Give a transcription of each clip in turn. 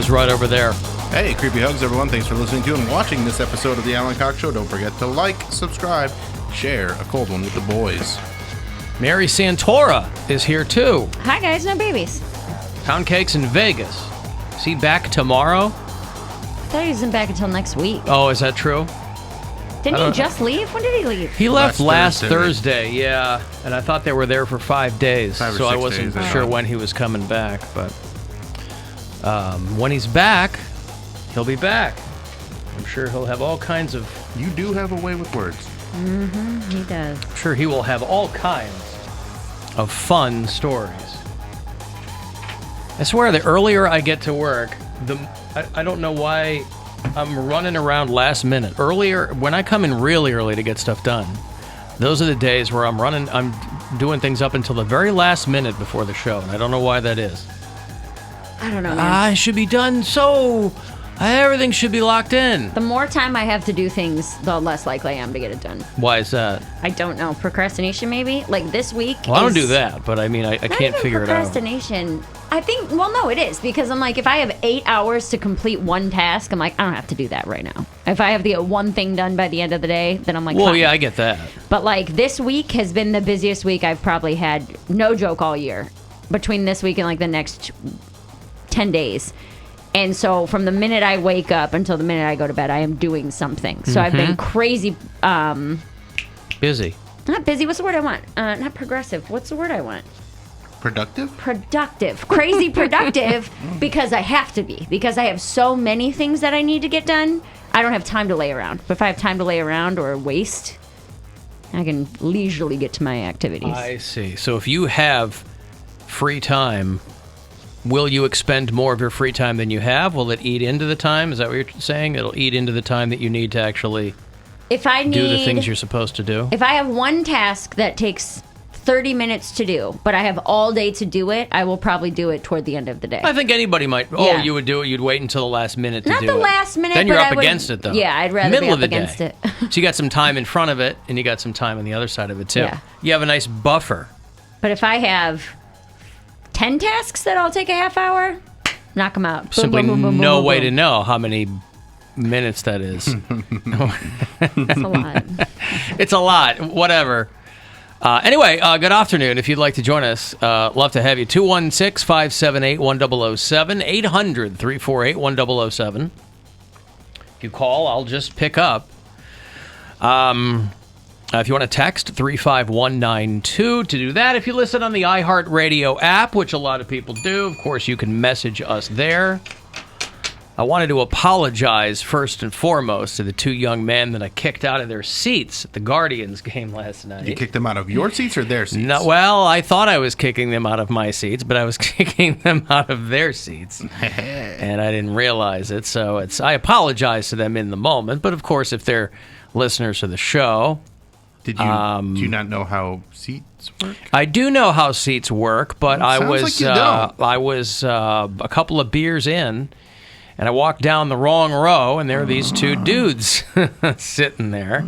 was right over there. Hey, creepy hugs, everyone. Thanks for listening to and watching this episode of the Alan Cox Show. Don't forget to like, subscribe, share a cold one with the boys. Mary Santora is here, too. Hi, guys. No babies. Poundcake's in Vegas. Is he back tomorrow? I thought he wasn't back until next week. Oh, is that true? Didn't he just leave? When did he leave? He left last Thursday, yeah. And I thought they were there for 5 days, so I wasn't sure when he was coming back. But when he's back, he'll be back. I'm sure he'll have all kinds of... You do have a way with words. Mm-hmm, he does. I'm sure he will have all kinds of fun stories. I swear, the earlier I get to work, I don't know why I'm running around last minute. Earlier, when I come in really early to get stuff done, those are the days where I'm doing things up until the very last minute before the show, and I don't know why that is. I don't know, man. I should be done, so everything should be locked in. The more time I have to do things, the less likely I am to get it done. Why is that? I don't know. Procrastination, maybe? Like this week. Well, I don't do that, but I mean, I can't figure it out. Procrastination. I think, well, no, it is. Because I'm like, if I have 8 hours to complete one task, I'm like, I don't have to do that right now. If I have to get one thing done by the end of the day, then I'm like, well, fine. Yeah, I get that. But like this week has been the busiest week I've probably had, no joke, all year. Between this week and like the next 10 days. And so from the minute I wake up until the minute I go to bed, I am doing something. So I've been crazy. Busy. Not busy. What's the word I want? Not progressive. What's the word I want? Productive? Productive. Crazy productive because I have to be. Because I have so many things that I need to get done. I don't have time to lay around. But if I have time to lay around or waste, I can leisurely get to my activities. I see. So if you have free time, will you expend more of your free time than you have? Will it eat into the time? Is that what you're saying? It'll eat into the time that you need to actually do the things you're supposed to do? If I have one task that takes 30 minutes to do, but I have all day to do it, I will probably do it toward the end of the day. I think anybody might. Yeah. You would do it. You'd wait until the last minute to Not do it. the last minute, Then you're but up I would, against it, though. Yeah, I'd rather Middle be of up the against day. it. So you got some time in front of it, and you got some time on the other side of it, too. Yeah. You have a nice buffer. But if I have 10 tasks that all take a half hour, knock them out. Boom, Simply boom, boom, boom, no boom, way boom. to know how many minutes that is. That's a lot. It's a lot. Whatever. Anyway, good afternoon. If you'd like to join us, love to have you. 216-578-1007, 800-348-1007. If you call, I'll just pick up. If you want to text, 35192 to do that. If you listen on the iHeartRadio app, which a lot of people do, of course, you can message us there. I wanted to apologize first and foremost to the two young men that I kicked out of their seats at the Guardians game last night. You kicked them out of your seats or their seats? No, well, I thought I was kicking them out of my seats, but I was kicking them out of their seats. And I didn't realize it, so I apologize to them in the moment. But, of course, if they're listeners of the show... Do you not know how seats work? I do know how seats work, but I was like you don't. I was a couple of beers in, and I walked down the wrong row, and there are these two dudes sitting there.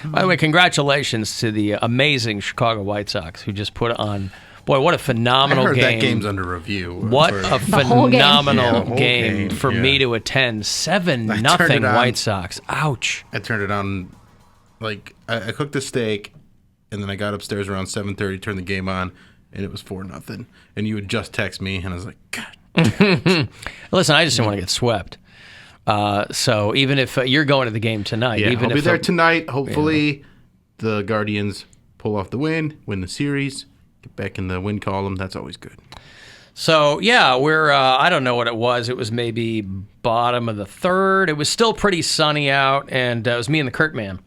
By the way, congratulations to the amazing Chicago White Sox who just put on. Boy, what a phenomenal I heard game! That game's under review. What a phenomenal game for me to attend. 7-0 White Sox. Ouch! I turned it on. Like, I cooked a steak, and then I got upstairs around 7:30, turned the game on, and it was 4-0. And you would just text me, and I was like, God. Listen, I just didn't want to get swept. So even if you're going to the game tonight, I'll be there tonight. Hopefully, the Guardians pull off the win the series, get back in the win column. That's always good. So, yeah, we're, I don't know what it was. It was maybe bottom of the third. It was still pretty sunny out, and it was me and the Kurt man.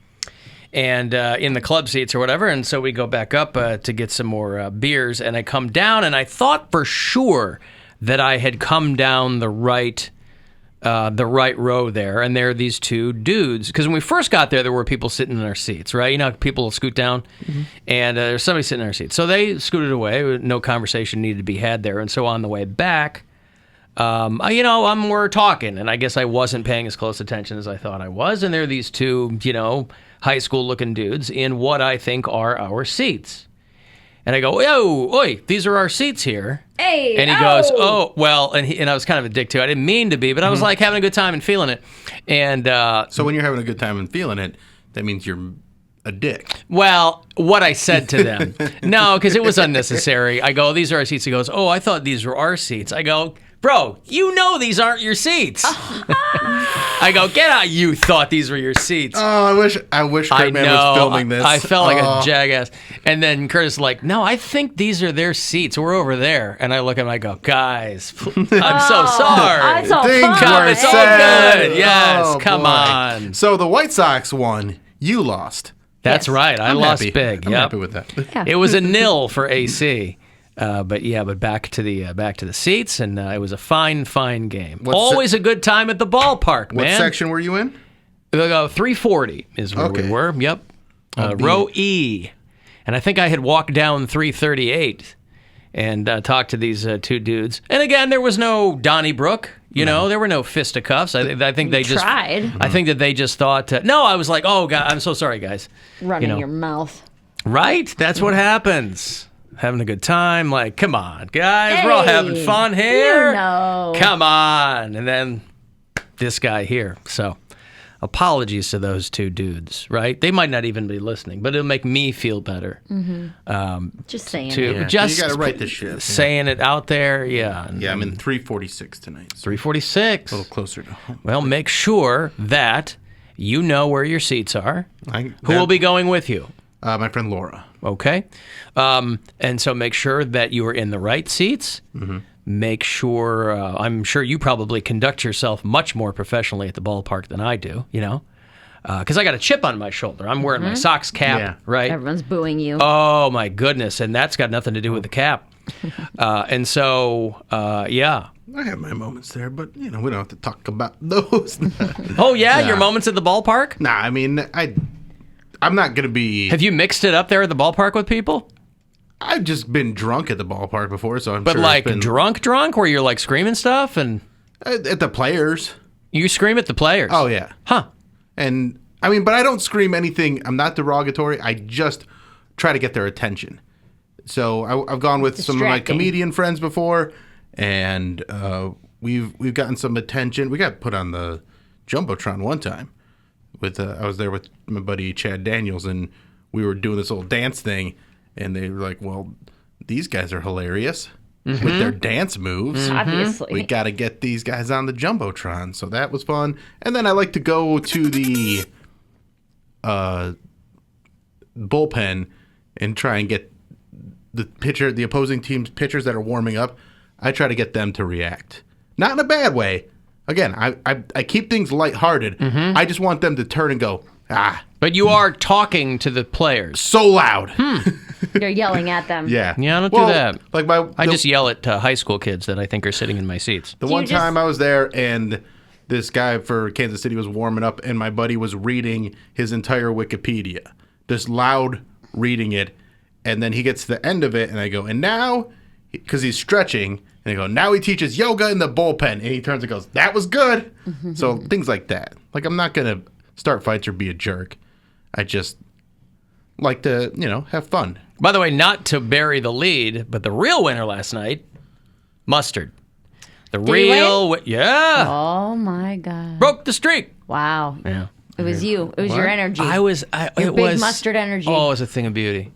And in the club seats or whatever, and so we go back up to get some more beers, and I come down, and I thought for sure that I had come down the right row there, and there are these two dudes. Because when we first got there were people sitting in their seats, right? You know, people scoot down, and there's somebody sitting in their seats. So they scooted away. No conversation needed to be had there. And so on the way back, we're talking, and I guess I wasn't paying as close attention as I thought I was. And there are these two, high school-looking dudes in what I think are our seats. And I go, "Yo, oi, these are our seats here." Hey, And he goes, "Oh, well," and I was kind of a dick too. I didn't mean to be, but I was like having a good time and feeling it. And So when you're having a good time and feeling it, that means you're a dick. well, what I said to them, no, because it was unnecessary. I go, "These are our seats." He goes, "Oh, I thought these were our seats." I go, "Bro, you know these aren't your seats." I go, "Get out! You thought these were your seats." Oh, I wish I Kurtman know. was filming this. I felt like a jackass. And then Curtis is like, "No, I think these are their seats. We're over there." And I look at him, I go, "Guys, I'm so sorry. It's all Things fun. were It's all said. good. Yes, Oh, come boy. on." So the White Sox won. You lost. That's Yes. right. I I'm lost happy. big. I'm Yep. happy with that. Yeah. It was a 0 for AC. But back to the seats, and it was a fine game. What Always a good time at the ballpark, What man. section were you in? 340 is where Okay. we were. Yep. B. Row E. And I think I had walked down 338 and talked to these two dudes. And again, there was no Donnybrook. You know, there were no fisticuffs. I think they just tried. I think that they just thought. No, I was like, "Oh God, I'm so sorry, guys." Running know. your mouth. Right? That's what happens. Having a good time. Like, come on, guys, we're all having Hey, fun here. You know. Come on. And then this guy here. So apologies to those two dudes, right? They might not even be listening, but it'll make me feel better. Just saying. To just you got to write this shit. saying it out there. Yeah. Yeah, I'm in 346 tonight. So 346. a little closer to home. Well, make sure that you know where your seats are. Who that- will be going with you? My friend Laura. Okay. And so make sure that you are in the right seats. Make sure, I'm sure you probably conduct yourself much more professionally at the ballpark than I do, you know, because I got a chip on my shoulder. I'm wearing my Sox cap, Yeah. right? Everyone's booing you. Oh, my goodness. And that's got nothing to do with the cap. And so, yeah. I have my moments there, but we don't have to talk about those. Oh, yeah? Yeah. Your moments at the ballpark? Nah, I mean, I'm not gonna be. Have you mixed it up there at the ballpark with people? I've just been drunk at the ballpark before, so I'm But sure like it's been drunk, where you're like screaming stuff and at the players. you scream at the players? Oh yeah, Huh. and I mean, but I don't scream anything. I'm not derogatory. I just try to get their attention. So I've gone with some of my Distracting. comedian friends before, and we've gotten some attention. We got put on the jumbotron one time. I was there with my buddy Chad Daniels, and we were doing this little dance thing, and they were like, "Well, these guys are hilarious with their dance moves. Obviously. We got to get these guys on the jumbotron." So that was fun. And then I like to go to the bullpen and try and get the opposing team's pitchers that are warming up. I try to get them to react, not in a bad way. Again, I keep things lighthearted. I just want them to turn and go, But you are talking to the players. so loud. You're yelling at them. Yeah. Yeah, don't do that. Like I just yell at high school kids that I think are sitting in my seats. the Do you one just- time I was there and this guy for Kansas City was warming up and my buddy was reading his entire Wikipedia, just loud reading it. And then he gets to the end of it and I go, and now, because he's stretching, and I go, now he teaches yoga in the bullpen. And he turns and goes, that was good. So things like that. Like, I'm not going to start fights or be a jerk. I just like to, have fun. By the way, not to bury the lead, but the real winner last night, Mustard. The he real yeah. Oh my God. Broke the streak. Wow. Yeah. It was you. It was your energy. Your Your big mustard energy. Oh, it was a thing of beauty.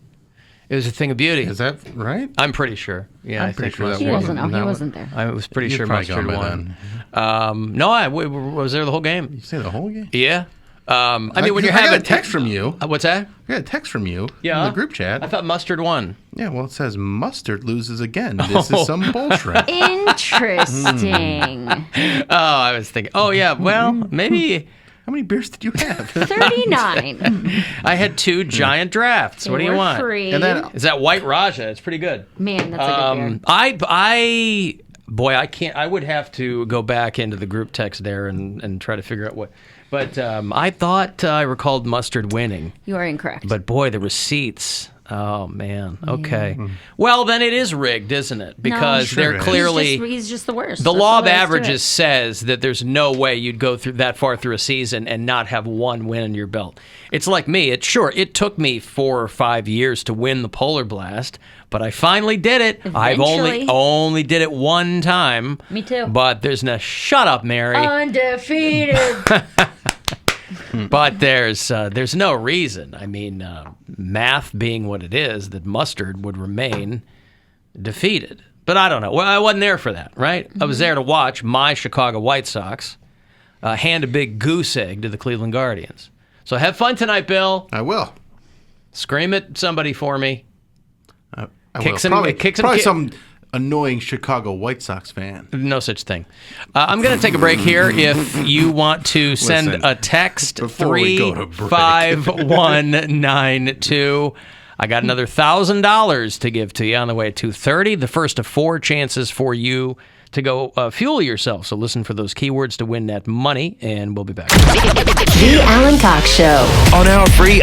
It was a thing of beauty. Is that right? I'm pretty sure. Yeah, I I'm pretty think sure that Mustard he was- wasn't. Oh, he that wasn't there. I was pretty You've sure probably Mustard gone by won. No, I was there the whole game. You say the whole game? Yeah. I mean, when you're I got having a text from you. what's that? I got a text from you Yeah. in the group chat. I thought Mustard won. Yeah, well, it says Mustard loses again. This is some bullshit. Interesting. Oh, I was thinking. Oh, yeah. Well, maybe How many beers did you have? 39. I had two giant drafts. What do you They were want? Free. And then Is that White Raja? It's pretty good. Man, that's a good beer. I can't. I would have to go back into the group text there and try to figure out what. But I thought I recalled Mustard winning. You are incorrect. But boy, the receipts. Oh, man. Okay. Well, then it is rigged, isn't it? Because Sure they're is. clearly... He's just the worst. The That's law all of there is to averages it. says that there's no way you'd go through that far through a season and not have one win in your belt. It's like me. It took me 4 or 5 years to win the Polar Blast, but I finally did it. I've Eventually. only did it one time. Me too. But there's no... Shut up, Mary. Undefeated. But there's no reason. I mean, math being what it is, that Mustard would remain defeated. But I don't know. Well, I wasn't there for that, right? I was there to watch my Chicago White Sox hand a big goose egg to the Cleveland Guardians. So have fun tonight, Bill. I will. Scream at somebody for me. I Kick will. some- Probably, kick some probably ki- some annoying Chicago White Sox fan. No such thing. I'm going to take a break here. If you want to send Listen, a text, before we go to break. 35192. I got another $1,000 to give to you on the way at 2:30. The first of 4 chances for you to go fuel yourself. So listen for those keywords to win that money, and we'll be back. The Alan Cox Show. On our free